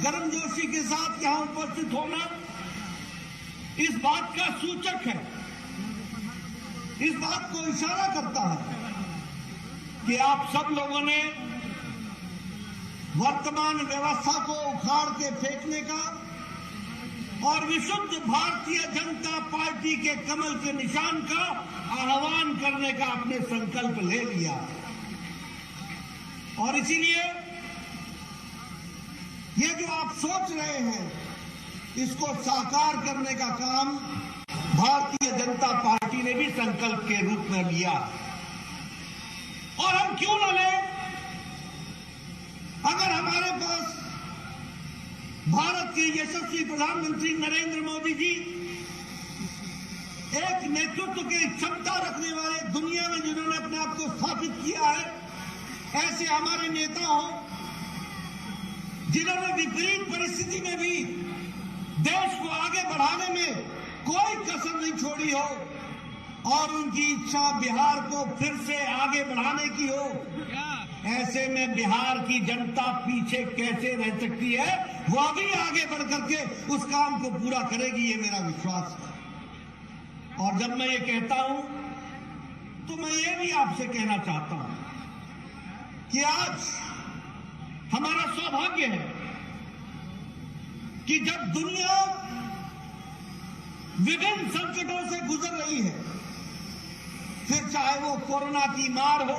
गर्मजोशी के साथ यहां उपस्थित होना इस बात का सूचक है, इस बात को इशारा करता है कि आप सब लोगों ने वर्तमान व्यवस्था को उखाड़ के फेंकने का और विशुद्ध भारतीय जनता पार्टी के कमल के निशान का आह्वान करने का अपने संकल्प ले लिया। और इसीलिए ये जो आप सोच रहे हैं, इसको साकार करने का काम भारतीय जनता पार्टी ने भी संकल्प के रूप में लिया। और हम क्यों न लें, अगर हमारे पास भारत के यशस्वी प्रधानमंत्री नरेंद्र मोदी जी एक नेतृत्व की क्षमता रखने वाले, दुनिया में जिन्होंने अपने आप को स्थापित किया है, ऐसे हमारे नेता हो जिन्होंने विपरीत परिस्थिति में भी देश को आगे बढ़ाने में कोई कसर नहीं छोड़ी हो और उनकी इच्छा बिहार को फिर से आगे बढ़ाने की हो, ऐसे में बिहार की जनता पीछे कैसे रह सकती है? वो भी आगे बढ़ करके उस काम को पूरा करेगी, ये मेरा विश्वास है। और जब मैं ये कहता हूं तो मैं ये भी आपसे कहना चाहता हूं कि आज हमारा सौभाग्य है कि जब दुनिया विभिन्न संकटों से गुजर रही है, फिर चाहे वो कोरोना की मार हो,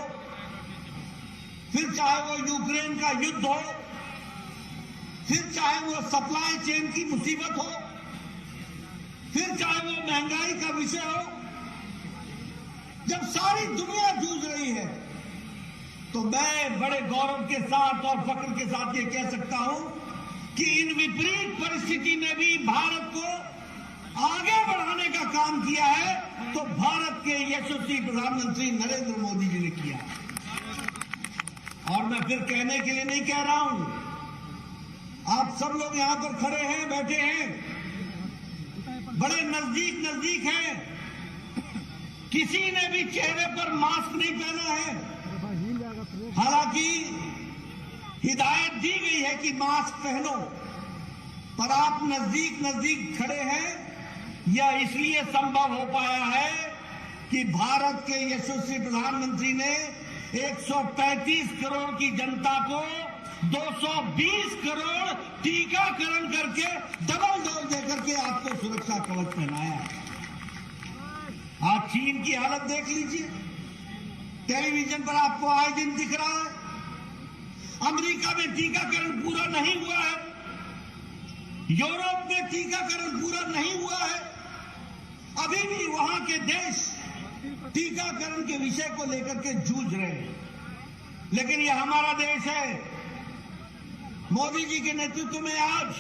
फिर चाहे वो यूक्रेन का युद्ध हो, फिर चाहे वो सप्लाई चेन की मुसीबत हो, फिर चाहे वो महंगाई का विषय हो, जब सारी दुनिया जूझ रही है तो मैं बड़े गौरव के साथ और फख्र के साथ ये कह सकता हूं कि इन विपरीत परिस्थिति में भी भारत को आगे बढ़ाने का काम किया है तो भारत के यशस्वी प्रधानमंत्री नरेंद्र मोदी जी ने किया। और मैं फिर कहने के लिए नहीं कह रहा हूं, आप सब लोग यहां पर खड़े हैं, बैठे हैं, बड़े नजदीक नजदीक हैं, किसी ने भी चेहरे पर मास्क नहीं पहना है। हालांकि हिदायत दी गई है कि मास्क पहनो, पर आप नजदीक नजदीक खड़े हैं। यह इसलिए संभव हो पाया है कि भारत के यशस्वी प्रधानमंत्री ने 135 करोड़ की जनता को 220 करोड़ टीकाकरण करके डबल डोज देकर के आपको सुरक्षा कवच पहनाया है। आप चीन की हालत देख लीजिए, टेलीविजन पर आपको आए दिन दिख रहा है। अमेरिका में टीकाकरण पूरा नहीं हुआ है, यूरोप में टीकाकरण पूरा नहीं हुआ है, अभी भी वहां के देश टीकाकरण के विषय को लेकर के जूझ रहे हैं। लेकिन यह हमारा देश है, मोदी जी के नेतृत्व में आज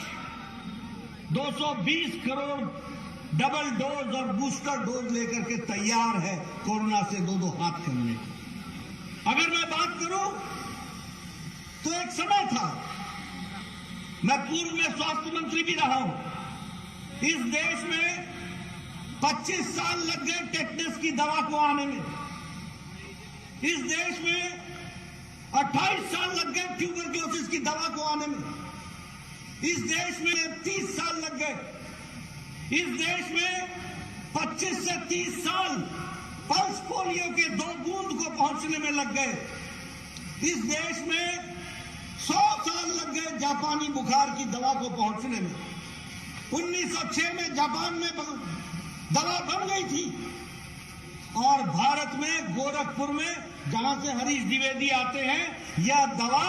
220 करोड़ डबल डोज और बूस्टर डोज लेकर के तैयार है कोरोना से दो हाथ करने की। अगर मैं बात करूं तो एक समय था, मैं पूर्व में स्वास्थ्य मंत्री भी रहा हूं, इस देश में 25 साल लग गए टेटनस की दवा को आने में, इस देश में 28 साल लग गए ट्यूबरक्लोसिस की दवा को आने में, इस देश में 30 साल लग गए, इस देश में 25 से 30 साल पल्स पोलियो के 2 बूंद को पहुंचने में लग गए, इस देश में 100 साल लग गए जापानी बुखार की दवा को पहुंचने में। 1906 में जापान में दवा बन गई थी और भारत में गोरखपुर में, जहां से हरीश द्विवेदी आते हैं, यह दवा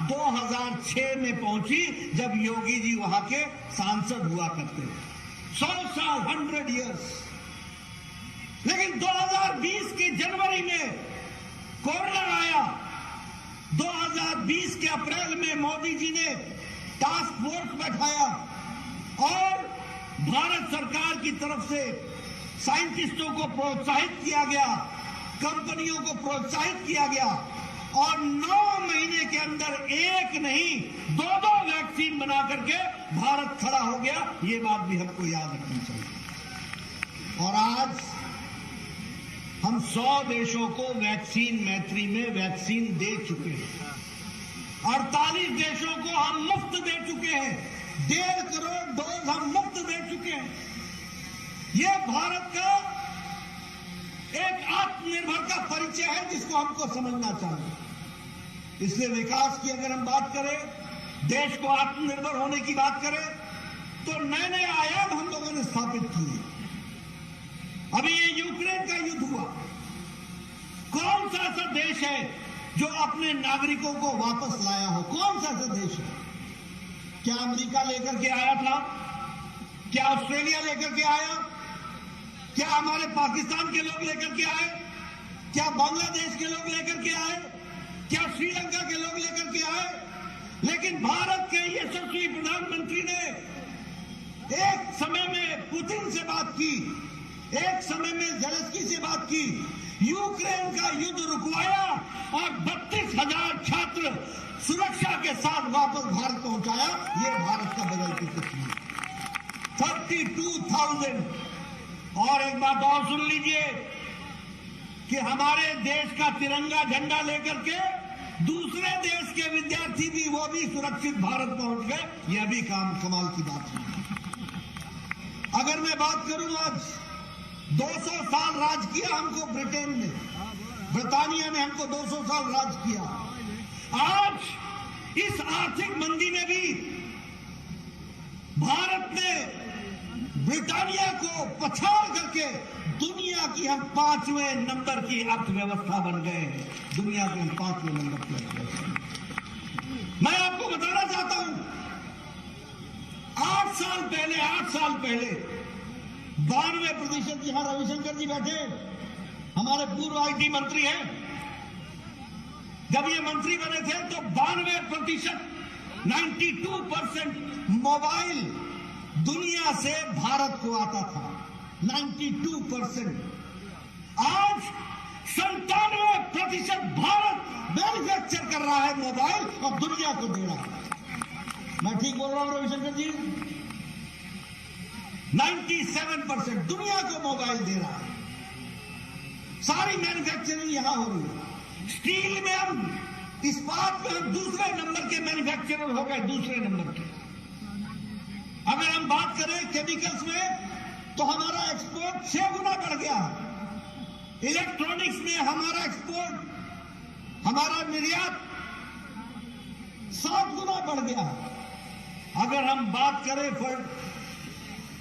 2006 में पहुंची जब योगी जी वहां के सांसद हुआ करते थे। 100 साल, 100 years। लेकिन 2020 के जनवरी में कोरोना आया, 2020 के अप्रैल में मोदी जी ने टास्क फोर्स बैठाया और भारत सरकार की तरफ से साइंटिस्टों को प्रोत्साहित किया गया, कंपनियों को प्रोत्साहित किया गया और 9 महीने के अंदर एक नहीं 2 वैक्सीन बना करके भारत खड़ा हो गया। ये बात भी हमको याद रखनी चाहिए। और आज हम 100 देशों को वैक्सीन मैत्री में वैक्सीन दे चुके हैं, 48 देशों को हम मुफ्त दे चुके हैं। 1.5 करोड़ डोज हम मुफ्त दे चुके हैं। ये भारत का एक आत्मनिर्भर का परिचय है जिसको हमको समझना चाहिए। इसलिए विकास की अगर हम बात करें, देश को आत्मनिर्भर होने की बात करें, तो नए नए आयाम हम लोगों ने स्थापित किए। अभी ये यूक्रेन का युद्ध हुआ, कौन सा ऐसा देश है जो अपने नागरिकों को वापस लाया हो? कौन सा ऐसा देश है? क्या अमेरिका लेकर के आया था? क्या ऑस्ट्रेलिया लेकर के आया? क्या हमारे पाकिस्तान के लोग लेकर के आए? क्या बांग्लादेश के लोग लेकर के आए? क्या श्रीलंका के लोग लेकर के आए? लेकिन भारत के यशस्वी प्रधानमंत्री ने एक समय में पुतिन से बात की, एक समय में ज़ेलेंस्की से बात की, यूक्रेन का युद्ध रुकवाया और 32,000 छात्र सुरक्षा के साथ वापस भारत पहुंचाया। ये भारत का बदल की तस्वीर। 32,000। और एक बात और सुन लीजिए कि हमारे देश का तिरंगा झंडा लेकर के दूसरे देश के विद्यार्थी भी, वो भी सुरक्षित भारत पहुंच गए। यह भी कमाल की बात है। अगर मैं बात करूं, आज 200 साल राज किया हमको ब्रिटेन ने, ब्रिटानिया ने हमको 200 साल राज किया। आज इस आर्थिक मंदी में भी भारत ने ब्रिटानिया को पछाड़ करके दुनिया की हम 5वें नंबर की अर्थव्यवस्था बन गए हैं। दुनिया के हम 5वें नंबर की अर्थव्यवस्था। मैं आपको बताना चाहता हूं, 8 साल पहले 92%, यहां रविशंकर जी बैठे, हमारे पूर्व आईटी मंत्री हैं, जब ये मंत्री बने थे तो 92%, 92% मोबाइल दुनिया से भारत को आता था। 92%। आज 97% भारत मैन्युफैक्चर कर रहा है मोबाइल और दुनिया को दे रहा है। मैं ठीक बोल रहा हूं रविशंकर जी? 97% दुनिया को मोबाइल दे रहा है। सारी मैन्युफैक्चरिंग यहां हो रही है। स्टील में हम, इस्पात में हम दूसरे नंबर के मैन्युफैक्चरर हो गए, दूसरे नंबर के। अगर हम बात करें केमिकल्स में, तो हमारा एक्सपोर्ट 6 गुना बढ़ गया है। इलेक्ट्रॉनिक्स में हमारा एक्सपोर्ट, हमारा निर्यात 7 गुना बढ़ गया है। अगर हम बात करें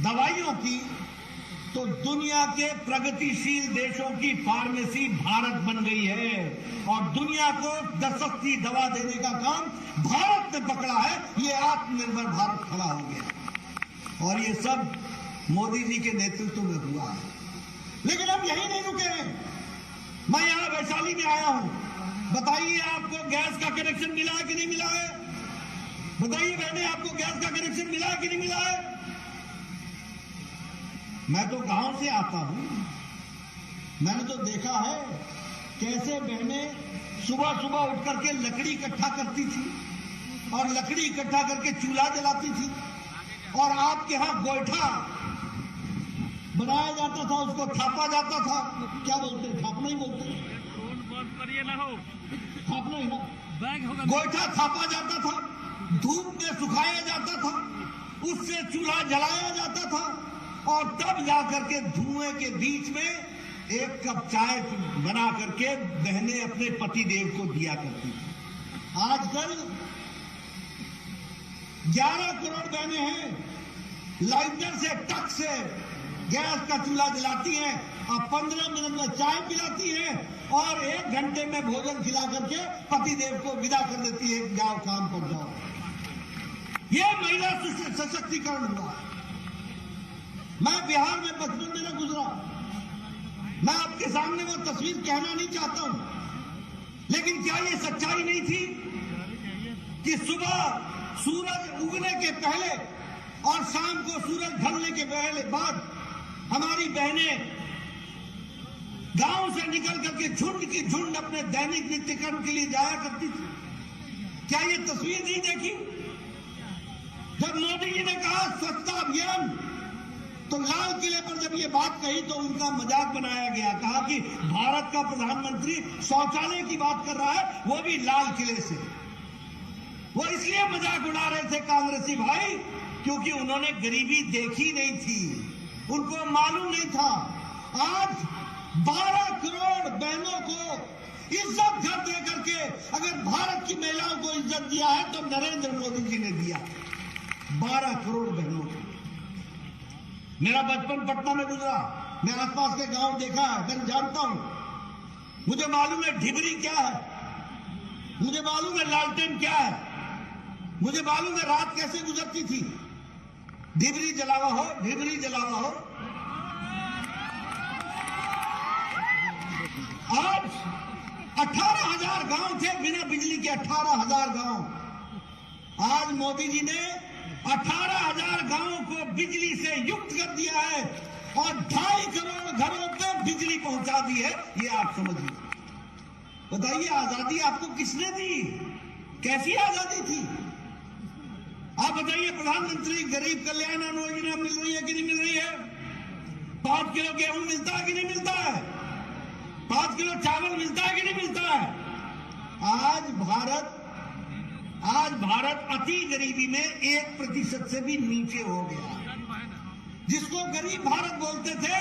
दवाइयों की, तो दुनिया के प्रगतिशील देशों की फार्मेसी भारत बन गई है और दुनिया को सस्ती दवा देने का काम भारत ने पकड़ा है। ये आत्मनिर्भर भारत खड़ा हो गया और ये सब मोदी जी के नेतृत्व में हुआ है। लेकिन हम यही नहीं रुके हैं। मैं यहां वैशाली में आया हूं। बताइए, आपको गैस का कनेक्शन मिला है कि नहीं मिला है? बताइए बहने, आपको गैस का कनेक्शन मिला है कि नहीं मिला है? मैं तो गांव से आता हूं, मैंने तो देखा है कैसे बहनें सुबह सुबह उठ करके लकड़ी इकट्ठा करती थी और लकड़ी इकट्ठा करके चूल्हा जलाती थी। और आपके यहां गोईठा बनाया जाता था, उसको थापा जाता था। क्या बोलते हैं? थापना ही बोलते हैं। थापना ही ना। गोईठा थापा जाता था, धूप में सुखाया जाता था, उससे चूल्हा जलाया जाता था और तब जाकर के धुएं के बीच में 1 कप चाय बना करके बहनें अपने पति देव को दिया करती थी। आजकल 11 करोड़ बहनें हैं, लाइटर से, टक से गैस का चूल्हा जलाती हैं और 15 मिनट में चाय पिलाती हैं और 1 घंटे में भोजन खिला करके पति देव को विदा कर देती है, जाओ काम पर जाओ। ये महिला सशक्तिकरण हुआ। मैं बिहार में बचपन में न गुजरा, मैं आपके सामने वो तस्वीर कहना नहीं चाहता हूं, लेकिन क्या ये सच्चाई नहीं थी कि सुबह सूरज उगने के पहले और शाम को सूरज ढलने के पहले बाद हमारी बहनें गांव से निकल करके झुंड की झुंड अपने दैनिक नित्य कर्म के लिए जाया करती थी? क्या ये तस्वीर नहीं देखी? जब मोदी जी ने कहा स्वच्छता अभियान, तो लाल किले पर जब ये बात कही तो उनका मजाक बनाया गया। कहा कि भारत का प्रधानमंत्री शौचालय की बात कर रहा है, वो भी लाल किले से। वो इसलिए मजाक उड़ा रहे थे कांग्रेसी भाई क्योंकि उन्होंने गरीबी देखी नहीं थी, उनको मालूम नहीं था। आज 12 करोड़ बहनों को इज्जत घर दे करके अगर भारत की महिलाओं को इज्जत दिया है तो नरेंद्र मोदी जी ने दिया। 12 करोड़ बहनों को। मेरा बचपन पटना में गुजरा, मैं आसपास के गांव देखा है, मैं जानता हूं। मुझे मालूम है ढिबरी क्या है, मुझे मालूम है लालटेन क्या है, मुझे मालूम है रात कैसे गुजरती थी। ढिबरी जलावा हो, ढिबरी जलावा हो। आज 18,000 गांव थे बिना बिजली के, 18,000 गांव। आज मोदी जी ने 18,000 गांवों को बिजली से युक्त कर दिया है और 2.5 करोड़ घरों तक बिजली पहुंचा दी है। ये आप समझिए। बताइए आजादी आपको किसने दी? कैसी आजादी थी? आप बताइए। प्रधानमंत्री गरीब कल्याण अन्न योजना मिल रही है कि नहीं मिल रही है? 5 किलो गेहूं मिलता है कि नहीं मिलता है? 5 किलो चावल मिलता है कि नहीं मिलता है? आज भारत अति गरीबी में 1% से भी नीचे हो गया। जिसको गरीब भारत बोलते थे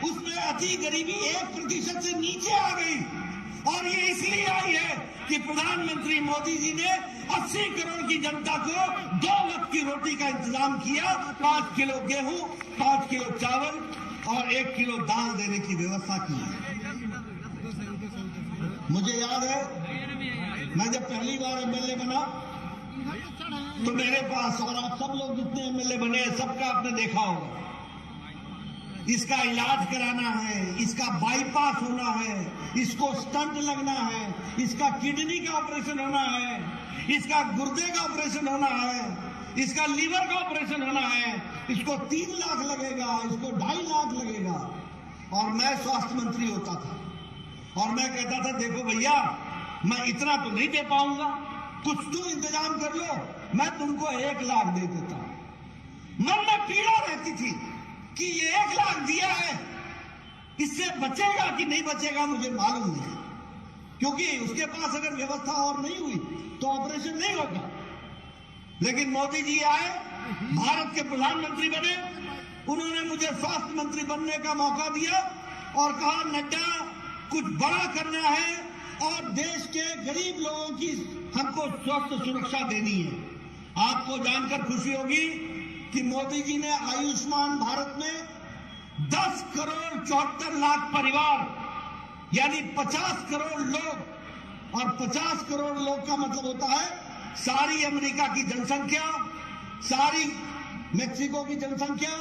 उसमें अति गरीबी 1% से नीचे आ गई। और ये इसलिए आई है कि प्रधानमंत्री मोदी जी ने 80 करोड़ की जनता को 2 वक्त की रोटी का इंतजाम किया। 5 किलो गेहूं, 5 किलो चावल और 1 किलो दाल देने की व्यवस्था की है। मुझे याद है मैं जब पहली बार एमएलए बना तो मेरे पास, और आप सब लोग जितने एमएलए बने सबका आपने देखा होगा, इसका इलाज कराना है, इसका बाईपास होना है, इसको स्टंट लगना है, इसका किडनी का ऑपरेशन होना है, इसका गुर्दे का ऑपरेशन होना है, इसका लीवर का ऑपरेशन होना है, इसको 3 लाख लगेगा, इसको 2.5 लाख लगेगा। और मैं स्वास्थ्य मंत्री होता था और मैं कहता था देखो भैया मैं इतना तो नहीं दे पाऊंगा, कुछ तुम इंतजाम कर लो, मैं तुमको 1 लाख दे देता हूं। मन में पीड़ा रहती थी कि ये 1 लाख दिया है, इससे बचेगा कि नहीं बचेगा मुझे मालूम नहीं, क्योंकि उसके पास अगर व्यवस्था और नहीं हुई तो ऑपरेशन नहीं होगा। लेकिन मोदी जी आए, भारत के प्रधानमंत्री बने, उन्होंने मुझे स्वास्थ्य मंत्री बनने का मौका दिया और कहा नड्डा कुछ बड़ा करना है और देश के गरीब लोगों की हमको स्वास्थ्य सुरक्षा देनी है। आपको जानकर खुशी होगी कि मोदी जी ने आयुष्मान भारत में 10 करोड़ 74 लाख परिवार यानी 50 करोड़ लोग, और 50 करोड़ लोग का मतलब होता है सारी अमेरिका की जनसंख्या, सारी मेक्सिको की जनसंख्या,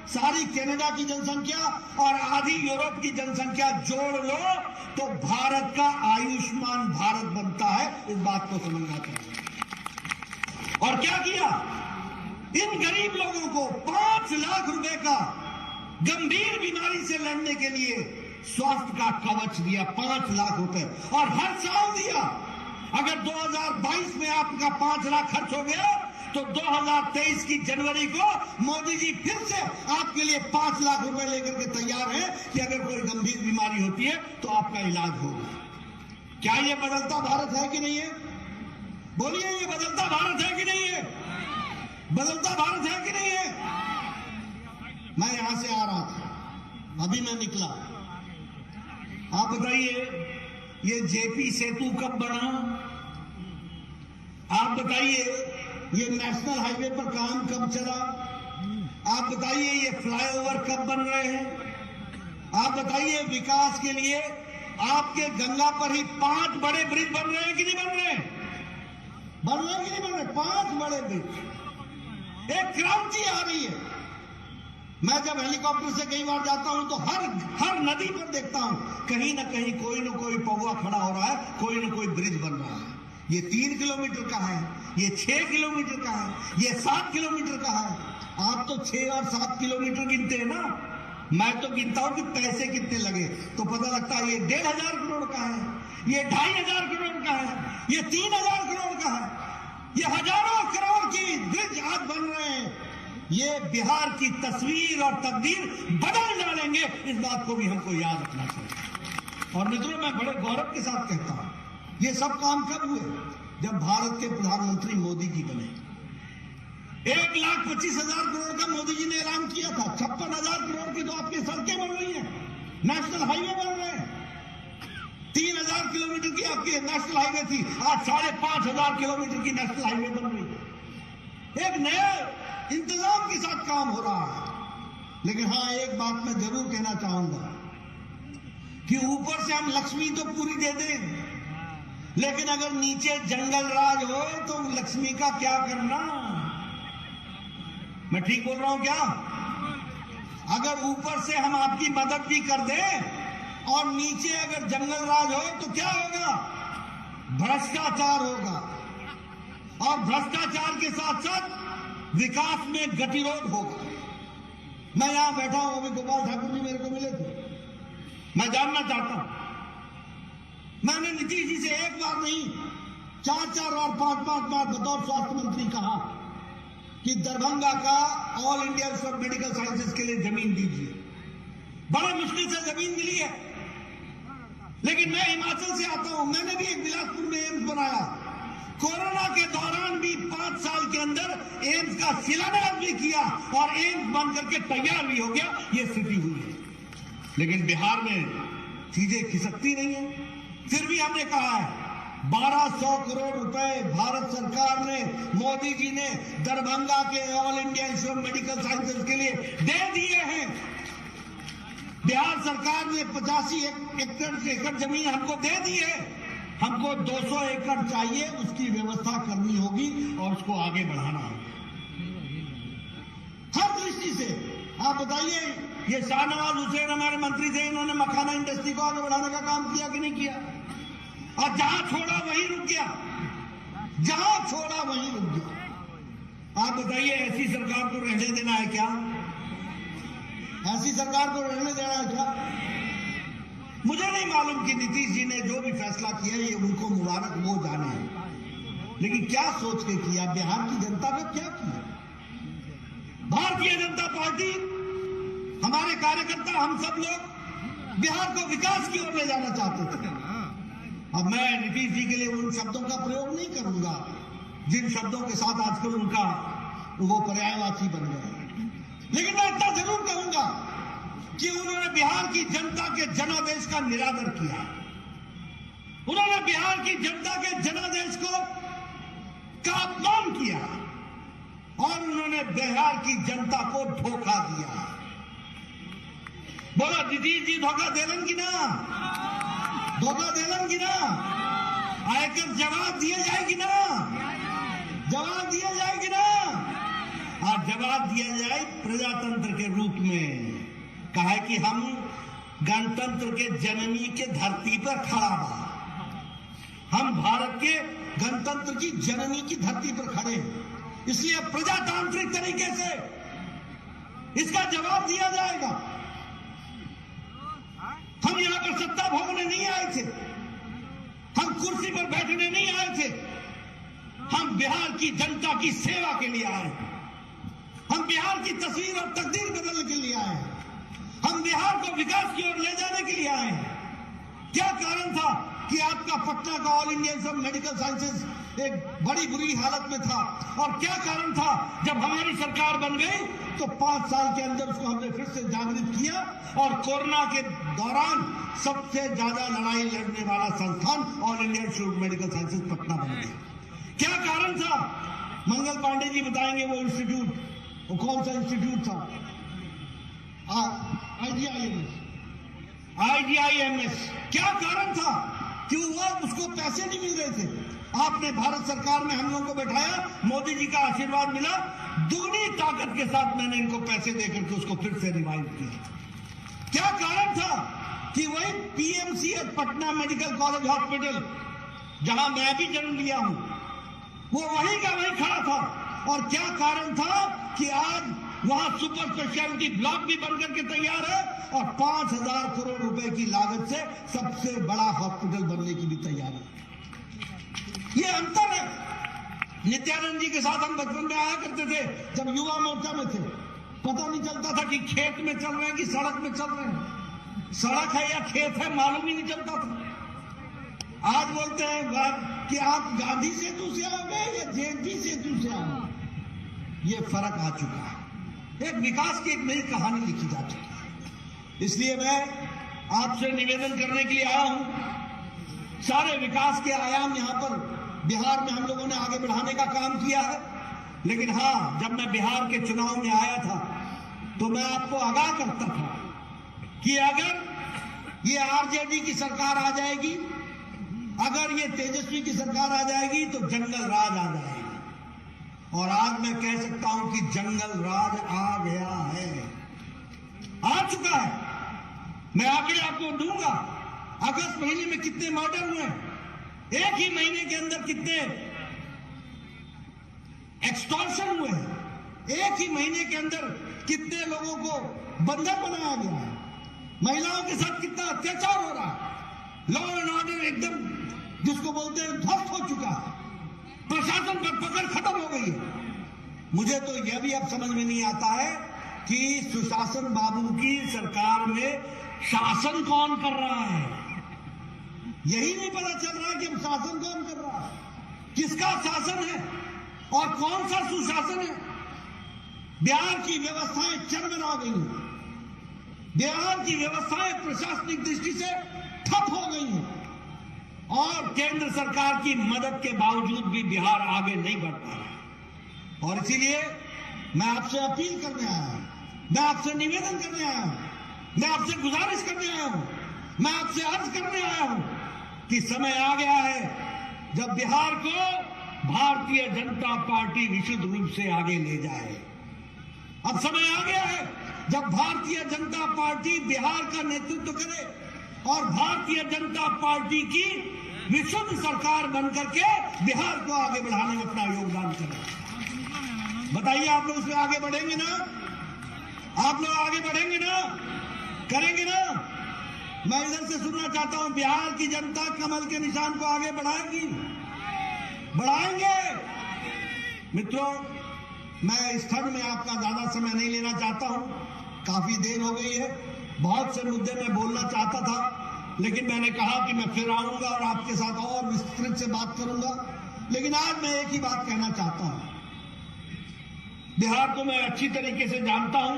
सारी कनाडा की जनसंख्या और आधी यूरोप की जनसंख्या जोड़ लो तो भारत का आयुष्मान भारत बनता है। इस बात को समझना चाहिए। और क्या किया? इन गरीब लोगों को 5 लाख रुपए का गंभीर बीमारी से लड़ने के लिए स्वास्थ्य का कवच दिया, 5 लाख रुपए, और हर साल दिया। अगर 2022 में आपका 5 लाख खर्च हो गया तो 2023 की जनवरी को मोदी जी फिर से आपके लिए 5 लाख रुपए लेकर के तैयार हैं कि अगर कोई गंभीर बीमारी होती है तो आपका इलाज होगा। क्या ये बदलता भारत है कि नहीं है? बोलिए, ये बदलता भारत है कि नहीं है? बदलता भारत है कि नहीं है? मैं यहां से आ रहा था, अभी मैं निकला। आप बताइए ये जेपी सेतु कब बना? आप बताइए ये नेशनल हाईवे पर काम कब चला? आप बताइए ये फ्लाईओवर कब बन रहे हैं? आप बताइए विकास के लिए आपके गंगा पर ही 5 बड़े ब्रिज बन रहे हैं कि नहीं बन रहे? बन रहे हैं कि नहीं बन रहे? 5 बड़े ब्रिज। एक क्रांति आ रही है। मैं जब हेलीकॉप्टर से कई बार जाता हूं तो हर नदी पर देखता हूं कहीं ना कहीं कोई न कोई पौवा खड़ा हो रहा है, कोई न कोई ब्रिज बन रहा है। ये 3 किलोमीटर का है, ये 6 किलोमीटर का है, ये 7 किलोमीटर का है। आप तो 6 और 7 किलोमीटर गिनते हैं ना, मैं तो गिनता हूं कि पैसे कितने लगे तो पता लगता है ये 1,500 करोड़ का है, ये 2,500 करोड़ का है, ये 3,000 करोड़ का है, ये हजारों करोड़ की ब्रिज आज बन रहे हैं। ये बिहार की तस्वीर और तकदीर बदल डालेंगे, इस बात को भी हमको याद रखना चाहिए। और मित्रों, मैं बड़े गौरव के साथ कहता हूं ये सब काम कब हुए? जब भारत के प्रधानमंत्री मोदी जी बने। 1,25,000 करोड़ का मोदी जी ने ऐलान किया था। 56,000 करोड़ की तो आपकी सड़कें बन रही हैं, नेशनल हाईवे बन रहे हैं। 3,000 किलोमीटर की आपकी नेशनल हाईवे थी, आज 5,500 किलोमीटर की नेशनल हाईवे बन रही है। एक नए इंतजाम के साथ काम हो रहा है। लेकिन हाँ, एक बात मैं जरूर कहना चाहूंगा कि ऊपर से हम लक्ष्मी तो पूरी दे दें, लेकिन अगर नीचे जंगल राज हो तो लक्ष्मी का क्या करना। मैं ठीक बोल रहा हूं क्या? अगर ऊपर से हम आपकी मदद भी कर दें और नीचे अगर जंगल राज हो तो क्या होगा? भ्रष्टाचार होगा, और भ्रष्टाचार के साथ साथ विकास में गतिरोध होगा। मैं यहां बैठा हूं, अभी गोपाल ठाकुर जी मेरे को मिले थे। मैं जानना चाहता हूं, मैंने नीतीश जी से एक बार नहीं 4-4 और 5-5 बार बतौर स्वास्थ्य मंत्री कहा कि दरभंगा का all India institute of medical sciences के लिए जमीन दीजिए। बड़ा मुश्किल से जमीन मिली है, लेकिन मैं हिमाचल से आता हूं, मैंने भी एक बिलासपुर में एम्स बनाया। कोरोना के दौरान भी 5 साल के अंदर एम्स का शिलान्यास भी किया और एम्स बन करके तैयार भी हो गया। ये स्थिति हुई है, लेकिन बिहार में चीजें खिसकती नहीं है। फिर भी हमने कहा है 1,200 करोड़ रुपए भारत सरकार ने, मोदी जी ने दरभंगा के all India institute of medical sciences के लिए दे दिए हैं। बिहार सरकार ने 85 एकड़ जमीन हमको दे दी है। हमको 200 एकड़ चाहिए, उसकी व्यवस्था करनी होगी और उसको आगे बढ़ाना होगा हर दृष्टि से। आप बताइए, ये शाहनवाज हुसैन हमारे मंत्री थे, इन्होंने मखाना इंडस्ट्री को आगे बढ़ाने का काम किया कि नहीं किया? और जहां छोड़ा वहीं रुक गया, जहां छोड़ा वहीं रुक गया। आप बताइए, ऐसी सरकार को रहने देना है क्या? ऐसी सरकार को रहने देना है क्या? मुझे नहीं मालूम कि नीतीश जी ने जो भी फैसला किया ये उनको मुबारक, वो जाने, लेकिन क्या सोच के किया? बिहार की जनता का क्या किया? भारतीय जनता पार्टी, हमारे कार्यकर्ता, हम सब लोग बिहार को विकास की ओर ले जाना चाहते थे। अब मैं नीतीश जी के लिए उन शब्दों का प्रयोग नहीं करूंगा जिन शब्दों के साथ आजकल उनका वो पर्यायवाची बन गए, लेकिन मैं इतना जरूर कहूंगा कि उन्होंने बिहार की जनता के जनादेश का निरादर किया। उन्होंने बिहार की जनता के जनादेश का अपमान किया और उन्होंने बिहार की जनता को धोखा दिया। बोला नीतीश जी धोखा देलन की ना? धोखा देलन की ना? आयकर जवाब दिए जाएगी ना? जवाब दिया जाएगी ना? और जवाब दिया जाए प्रजातंत्र के रूप में। कहा कि हम गणतंत्र के जननी के धरती पर खड़ा बा, हम भारत के गणतंत्र की जननी की धरती पर खड़े हैं, इसलिए प्रजातांत्रिक तरीके से इसका जवाब दिया जाएगा। हम यहां पर सत्ता भोगने नहीं आए थे, हम कुर्सी पर बैठने नहीं आए थे, हम बिहार की जनता की सेवा के लिए आए हैं। हम बिहार की तस्वीर और तकदीर बदलने के लिए आए हैं। हम बिहार को विकास की ओर ले जाने के लिए आए हैं। क्या कारण था कि आपका पटना का all India institute of medical sciences एक बड़ी बुरी हालत में था? और क्या कारण था जब हमारी सरकार बन गई तो 5 साल के अंदर उसको हमने फिर से जागृत किया और कोरोना के दौरान सबसे ज्यादा लड़ाई लड़ने वाला संस्थान all India institute of medical sciences Patna बन गया? क्या कारण था? मंगल पांडे जी बताएंगे वो इंस्टीट्यूट, वो कौन सा इंस्टीट्यूट था? IGIMS। क्या कारण था? क्यों हुआ? उसको पैसे नहीं मिल रहे थे। आपने भारत सरकार में हम लोगों को बैठाया, मोदी जी का आशीर्वाद मिला, दुगनी ताकत के साथ मैंने इनको पैसे देकर के उसको फिर से रिवाइव किया। क्या कारण था कि वही PMCH Patna medical college hospital, जहां मैं भी जन्म लिया हूं, वो वहीं का वहीं खड़ा था। और क्या कारण था कि आज वहां सुपर स्पेशलिटी ब्लॉक भी बनकर के तैयार है और 5,000 करोड़ रुपए की लागत से सबसे बड़ा हॉस्पिटल बनने की भी तैयारी है। ये अंतर है। नित्यानंद जी के साथ हम बचपन में आया करते थे जब युवा मोर्चा में थे, पता नहीं चलता था कि खेत में चल रहे हैं कि सड़क में चल रहे हैं, सड़क है या खेत है मालूम ही नहीं चलता था। आज बोलते हैं कि आप गांधी सेतु से आओगे या जेएनटी सेतु से आओगे। ये फर्क आ चुका है। एक विकास की एक नई कहानी लिखी जा चुकी है। इसलिए मैं आपसे निवेदन करने के लिए आया हूं। सारे विकास के आयाम यहां पर बिहार में हम लोगों ने आगे बढ़ाने का काम किया है। लेकिन हां, जब मैं बिहार के चुनाव में आया था तो मैं आपको आगाह करता था कि अगर ये आरजेडी की सरकार आ जाएगी, अगर ये तेजस्वी की सरकार आ जाएगी तो जंगल राज आ जाएगी। और आज मैं कह सकता हूं कि जंगल राज आ गया है, आ चुका है। मैं आगे आपको दूंगा। अगस्त महीने में कितने मर्डर हुए, एक ही महीने के अंदर कितने एक्सटॉर्शन हुए हैं, एक ही महीने के अंदर कितने लोगों को बंधक बनाया गया है, महिलाओं के साथ कितना अत्याचार हो रहा है, लॉ एंड ऑर्डर एकदम जिसको बोलते हैं ध्वस्त हो चुका है, प्रशासन पर पकड़ खत्म हो गई है। मुझे तो यह भी अब समझ में नहीं आता है कि सुशासन बाबू की सरकार में शासन कौन कर रहा है। यही नहीं पता चल रहा है कि अब शासन कौन कर रहा है, किसका शासन है और कौन सा सुशासन है। बिहार की व्यवस्थाएं चरमरा गई हैं, बिहार की व्यवस्थाएं प्रशासनिक दृष्टि से ठप हो गई हैं और केंद्र सरकार की मदद के बावजूद भी बिहार आगे नहीं बढ़ पा रहा। और इसीलिए मैं आपसे अपील करने आया हूं, मैं आपसे निवेदन करने आया हूं, मैं आपसे गुजारिश करने आया हूं, मैं आपसे अर्ज करने आया हूं कि समय आ गया है जब बिहार को भारतीय जनता पार्टी विशुद्ध रूप से आगे ले जाए। अब समय आ गया है जब भारतीय जनता पार्टी बिहार का नेतृत्व करे और भारतीय जनता पार्टी की विशुद्ध सरकार बनकर के बिहार को आगे बढ़ाने में अपना योगदान करे। बताइए, आप लोग उसमें आगे बढ़ेंगे ना? आप लोग आगे बढ़ेंगे ना? करेंगे ना? मैं इधर से सुनना चाहता हूं, बिहार की जनता कमल के निशान को आगे बढ़ाएगी, बढ़ाएंगे। मित्रों, मैं इस खंड में आपका ज्यादा समय नहीं लेना चाहता हूं, काफी देर हो गई है। बहुत से मुद्दे मैं बोलना चाहता था, लेकिन मैंने कहा कि मैं फिर आऊंगा और आपके साथ और विस्तृत से बात करूंगा। लेकिन आज मैं एक ही बात कहना चाहता हूं, बिहार को मैं अच्छी तरीके से जानता हूं,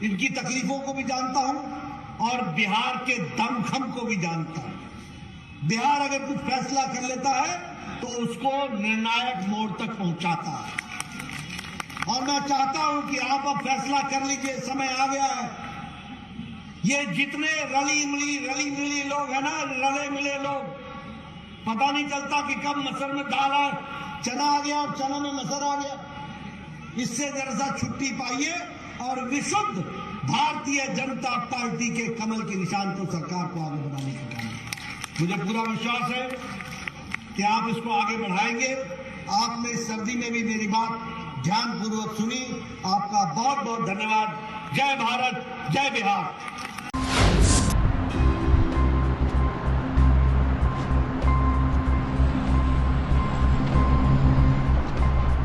इनकी तकलीफों को भी जानता हूं और बिहार के दमखम को भी जानता हूं। बिहार अगर कुछ फैसला कर लेता है तो उसको निर्णायक मोड़ तक पहुंचाता है। और मैं चाहता हूं कि आप अब फैसला कर लीजिए, समय आ गया है। ये जितने रली मिली लोग हैं ना, रले मिले लोग, पता नहीं चलता कि कब मसर में दाल चना आ गया और चना में मसर आ गया। इससे जरा सा छुट्टी पाइए और विशुद्ध भारतीय जनता पार्टी के कमल के निशान को सरकार को आगे बढ़ाने का काम। मुझे पूरा विश्वास है कि आप इसको आगे बढ़ाएंगे। आपने इस सर्दी में भी मेरी बात ध्यानपूर्वक सुनी। आपका बहुत बहुत धन्यवाद। जय भारत, जय बिहार।